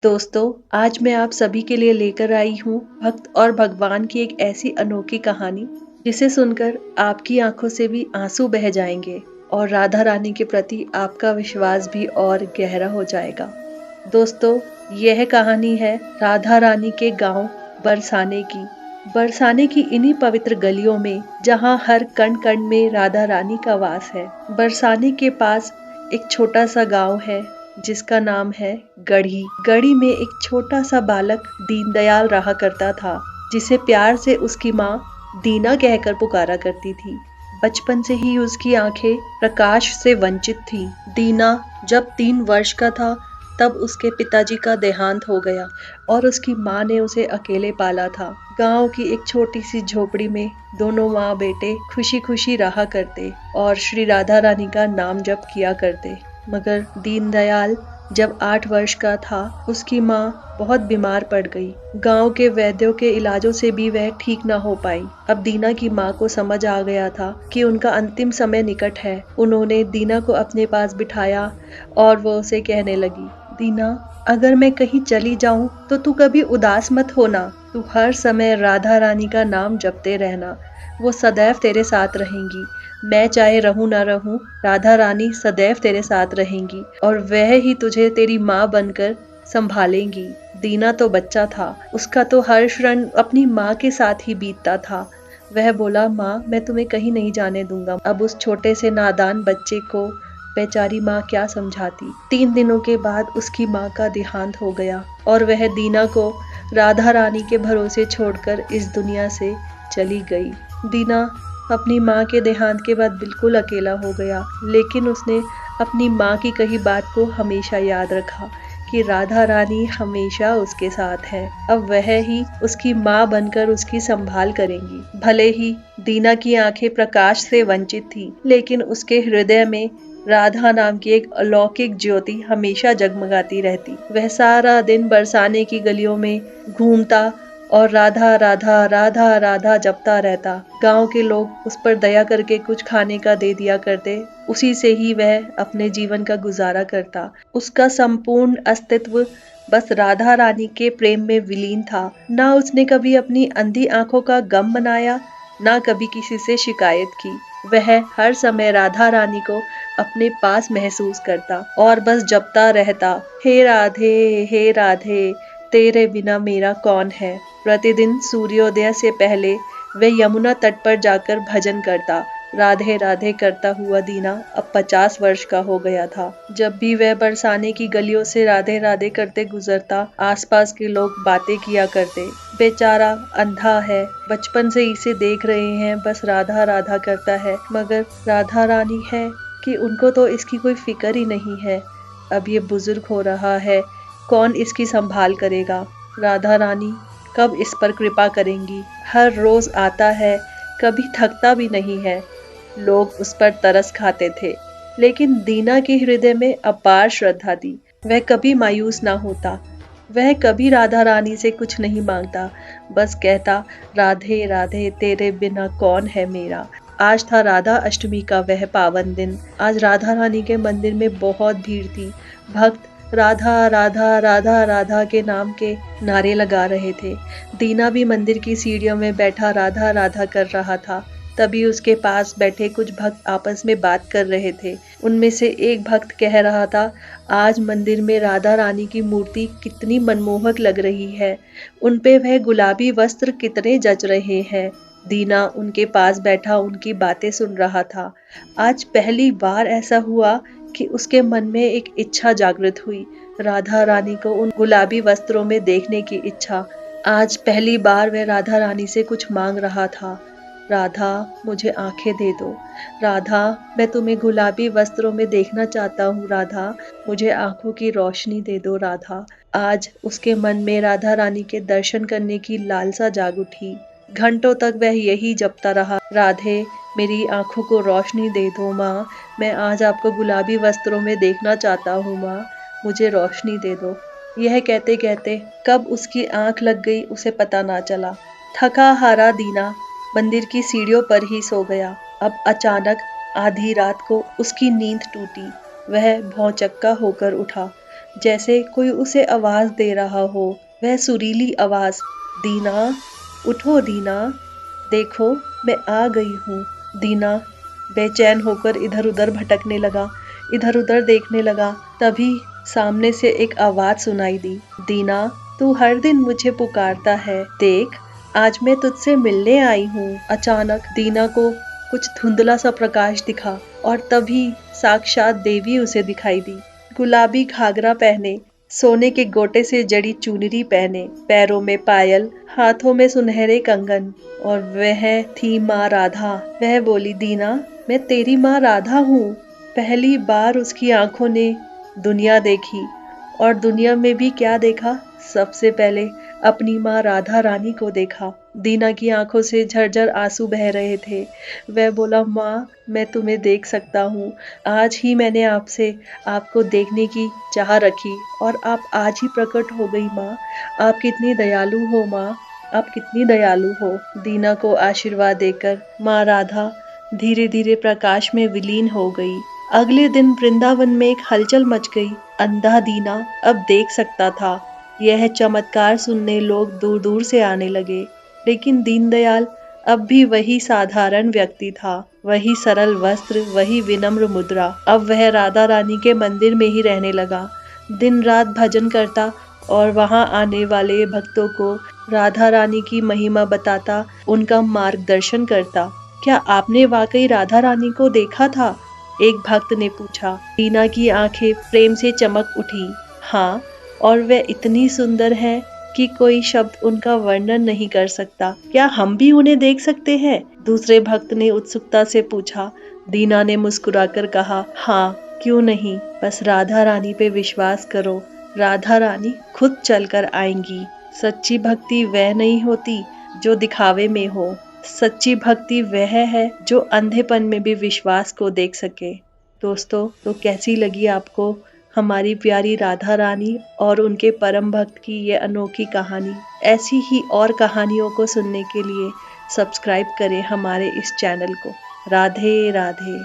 दोस्तों, आज मैं आप सभी के लिए लेकर आई हूँ भक्त और भगवान की एक ऐसी अनोखी कहानी जिसे सुनकर आपकी आंखों से भी आंसू बह जाएंगे और राधा रानी के प्रति आपका विश्वास भी और गहरा हो जाएगा। दोस्तों, यह कहानी है राधा रानी के गांव बरसाने की। बरसाने की इन्हीं पवित्र गलियों में जहां हर कण कण में राधा रानी का वास है। बरसाने के पास एक छोटा सा गांव है जिसका नाम है गढ़ी। गढ़ी में एक छोटा सा बालक दीनदयाल रहा करता था, जिसे प्यार से उसकी माँ दीना कहकर पुकारा करती थी। बचपन से ही उसकी आंखें प्रकाश से वंचित थीं। दीना जब 3 वर्ष का था तब उसके पिताजी का देहांत हो गया और उसकी माँ ने उसे अकेले पाला था। गांव की एक छोटी सी झोपड़ी में दोनों माँ बेटे खुशी खुशी रहा करते और श्री राधा रानी का नाम जप किया करते। मगर दीनदयाल जब 8 वर्ष का था उसकी माँ बहुत बीमार पड़ गई। गांव के वैद्यों के इलाजों से भी वह ठीक न हो पाई। अब दीना की माँ को समझ आ गया था कि उनका अंतिम समय निकट है। उन्होंने दीना को अपने पास बिठाया और वो उसे कहने लगी, दीना, अगर मैं कहीं चली जाऊं तो तू कभी उदास मत होना। तू हर समय राधा रानी का नाम जपते रहना। वो सदैव तेरे साथ रहेंगी। मैं चाहे रहूं ना रहूं, राधा रानी सदैव तेरे साथ रहेंगी और वह ही तुझे तेरी माँ बनकर संभालेंगी। दीना तो बच्चा था, उसका तो हर क्षण अपनी माँ के साथ ही बीतता था। वह बोला, माँ, मैं तुम्हें कहीं नहीं जाने दूंगा। अब उस छोटे से नादान बच्चे को बेचारी माँ क्या समझाती। 3 दिनों के बाद उसकी माँ का देहांत हो गया और वह दीना को राधा रानी के भरोसे छोड़कर इस दुनिया से चली गई। दीना अपनी माँ के देहांत के बाद बिल्कुल अकेला हो गया, लेकिन उसने अपनी माँ की कही बात को हमेशा याद रखा कि राधा रानी हमेशा उसके साथ है। अब वह ही उसकी माँ बनकर उसकी संभाल करेंगी। भले ही दीना की आंखें प्रकाश से वंचित थी, लेकिन उसके हृदय में राधा नाम की एक अलौकिक ज्योति हमेशा जगमगाती रहती। वह सारा दिन बरसाने की गलियों में घूमता और राधा राधा राधा राधा जपता रहता। गांव के लोग उस पर दया करके कुछ खाने का दे दिया करते, उसी से ही वह अपने जीवन का गुजारा करता। उसका संपूर्ण अस्तित्व बस राधा रानी के प्रेम में विलीन था। ना उसने कभी अपनी अंधी आंखों का गम मनाया, ना कभी किसी से शिकायत की। वह हर समय राधा रानी को अपने पास महसूस करता और बस जपता रहता, हे राधे, तेरे बिना मेरा कौन है। प्रतिदिन सूर्योदय से पहले वह यमुना तट पर जाकर भजन करता। राधे राधे करता हुआ दीना अब 50 वर्ष का हो गया था। जब भी वह बरसाने की गलियों से राधे राधे करते गुजरता, आसपास के लोग बातें किया करते, बेचारा अंधा है, बचपन से इसे देख रहे हैं, बस राधा राधा करता है, मगर राधा रानी है कि उनको तो इसकी कोई फिक्र ही नहीं है। अब ये बुजुर्ग हो रहा है, कौन इसकी संभाल करेगा। राधा रानी कब इस पर कृपा करेंगी। हर रोज आता है, कभी थकता भी नहीं है। लोग उस पर तरस खाते थे, लेकिन दीना के हृदय में अपार श्रद्धा थी। वह कभी मायूस ना होता। वह कभी राधा रानी से कुछ नहीं मांगता, बस कहता, राधे राधे तेरे बिना कौन है मेरा। आज था राधा अष्टमी का वह पावन दिन। आज राधा रानी के मंदिर में बहुत भीड़ थी। भक्त राधा राधा राधा राधा के नाम के नारे लगा रहे थे। दीना भी मंदिर की सीढ़ियों में बैठा राधा राधा कर रहा था। तभी उसके पास बैठे कुछ भक्त आपस में बात कर रहे थे। उनमें से एक भक्त कह रहा था, आज मंदिर में राधा रानी की मूर्ति कितनी मनमोहक लग रही है। उन पे वह गुलाबी वस्त्र कितने जच रहे हैं। दीना उनके पास बैठा उनकी बातें सुन रहा था। आज पहली बार ऐसा हुआ कि उसके मन में एक इच्छा जागृत हुई, राधा रानी को उन गुलाबी वस्त्रों में देखने की इच्छा। आज पहली बार वह राधा रानी से कुछ मांग रहा था। राधा, मुझे आंखें दे दो। राधा, मैं तुम्हें गुलाबी वस्त्रों में देखना चाहता हूँ। राधा, मुझे आंखों की रोशनी दे दो। राधा। आज उसके मन में राधा रानी के दर्शन करने की लालसा जाग उठी। घंटों तक वह यही जपता रहा, राधे, मेरी आंखों को रोशनी दे दो माँ, मैं आज आपको गुलाबी वस्त्रों में देखना चाहता हूँ माँ, मुझे रोशनी दे दो। यह कहते कहते कब उसकी आंख लग गई उसे पता ना चला। थका हारा दीना मंदिर की सीढ़ियों पर ही सो गया। अब अचानक आधी रात को उसकी नींद टूटी। वह भौचक्का होकर उठा। जैसे कोई उसे आवाज दे रहा हो। वह सुरीली आवाज, दीना, उठो दीना, देखो मैं आ गई हूँ। दीना बेचैन होकर इधर उधर भटकने लगा, इधर उधर देखने लगा। तभी सामने से एक आवाज सुनाई दी, दीना तू हर दिन मुझे पुकारता है, देख आज मैं तुझसे मिलने आई हूँ। अचानक दीना को कुछ धुंधला सा प्रकाश दिखा और तभी साक्षात देवी उसे दिखाई दी। गुलाबी घाघरा पहने, सोने के गोटे से जड़ी चुनरी पहने, पैरों में पायल, हाथों में सुनहरे कंगन, और वह थी माँ राधा। वह बोली, दीना मैं तेरी माँ राधा हूँ। पहली बार उसकी आंखों ने दुनिया देखी, और दुनिया में भी क्या देखा, सबसे पहले अपनी माँ राधा रानी को देखा। दीना की आंखों से झरझर आंसू बह रहे थे। वह बोला, माँ मैं तुम्हें देख सकता हूँ। आज ही मैंने आपको देखने की चाह रखी और आप आज ही प्रकट हो गई माँ। आप कितनी दयालु हो माँ, आप कितनी दयालु हो। दीना को आशीर्वाद देकर माँ राधा धीरे धीरे प्रकाश में विलीन हो गई। अगले दिन वृंदावन में एक हलचल मच गई। अंधा दीना अब देख सकता था। यह चमत्कार सुनने लोग दूर दूर से आने लगे। लेकिन दीनदयाल अब भी वही साधारण व्यक्ति था, वही सरल वस्त्र, वही विनम्र मुद्रा। अब वह राधा रानी के मंदिर में ही रहने लगा, दिन रात भजन करता और वहां आने वाले भक्तों को राधा रानी की महिमा बताता, उनका मार्गदर्शन करता। क्या आपने वाकई राधा रानी को देखा था? एक भक्त ने पूछा। दीना की आंखें प्रेम से चमक उठी। हाँ, और वह इतनी सुंदर है कि कोई शब्द उनका वर्णन नहीं कर सकता। क्या हम भी उन्हें देख सकते हैं? दूसरे भक्त ने उत्सुकता से पूछा। दीना ने मुस्कुराकर कहा, हाँ क्यों नहीं, बस राधा रानी पे विश्वास करो, राधा रानी खुद चलकर आएंगी। सच्ची भक्ति वह नहीं होती जो दिखावे में हो, सच्ची भक्ति वह है जो अंधेपन में भी विश्वास को देख सके। दोस्तों, तो कैसी लगी आपको हमारी प्यारी राधा रानी और उनके परम भक्त की ये अनोखी कहानी? ऐसी ही और कहानियों को सुनने के लिए सब्सक्राइब करें हमारे इस चैनल को। राधे राधे।